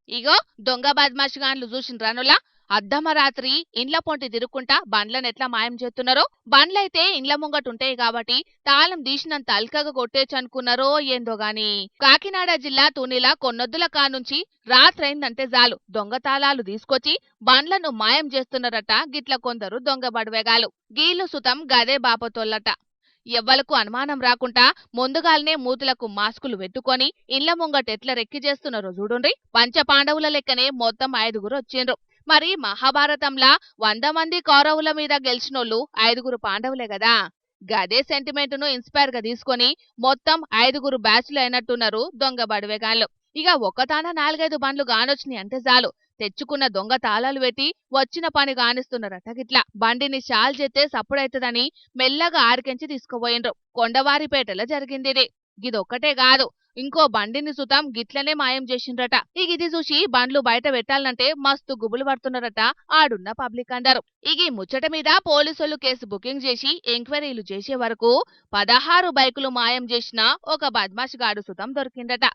ఇగో దొంగ బద్మాషిగాన్లు చూసిండ్రానులా అర్ధమరాత్రి ఇండ్ల పొంటి తిరుక్కుంటా బండ్లను ఎట్లా మాయం చేస్తున్నారో. బండ్లైతే ఇండ్ల ముంగటుంటాయి కాబట్టి తాళం తీసినంత అల్కగా కొట్టేయచ్చనుకున్నారో ఏందో గాని కాకినాడ జిల్లా తునిల కొన్నొద్దుల కానుంచి రాత్రైందంటే చాలు దొంగ తాళాలు తీసుకొచ్చి బండ్లను మాయం చేస్తున్నారట గిట్ల కొందరు దొంగ బడవేగాలు. గీళ్లు సుతం గదే బాపతోళ్ళట. ఎవ్వలకు అనుమానం రాకుండా ముందుగాల్నే మూతులకు మాస్కులు పెట్టుకొని ఇండ్ల ముంగట ఎట్ల రెక్కి చేస్తున్నారో చూడుండ్రి. పంచపాండవుల లెక్కనే మొత్తం 5గురు వచ్చిండ్రు. మరి మహాభారతంలా 100 మంది కౌరవుల మీద గెలిచినోళ్ళు 5గురు పాండవులే గదా. గదే సెంటిమెంట్ ను ఇన్స్పైర్ గా తీసుకొని మొత్తం 5గురు బ్యాచ్లు అయినట్టున్నారు దొంగ బడివేగాళ్ళు. ఇక ఒక్కతాన 4-5 బండ్లు గానొచ్చినాయి అంటే చాలు తెచ్చుకున్న దొంగ తాళాలు పెట్టి వచ్చిన పని గానిస్తున్నారట గిట్లా. బండిని షాల్ చేస్తే సప్పుడైతదని మెల్లగా ఆరికెంచి తీసుకుపోయిండ్రు. కొండవారిపేటలో జరిగిందిది. గిదొక్కటే గాదు, ఇంకో బండిని సుతం గిట్లనే మాయం చేసిండ్రట. ఇది చూసి బండ్లు బయట పెట్టాలంటే మస్తు గుబులు పడుతున్నారట ఆడున్న పబ్లిక్ అందరు. ఈ ముచ్చట మీద పోలీసులు కేసు బుకింగ్ చేసి ఎంక్వైరీలు చేసే వరకు 16 బైకులు మాయం చేసిన ఒక బద్మాషిగాడు సుతం దొరికిందట.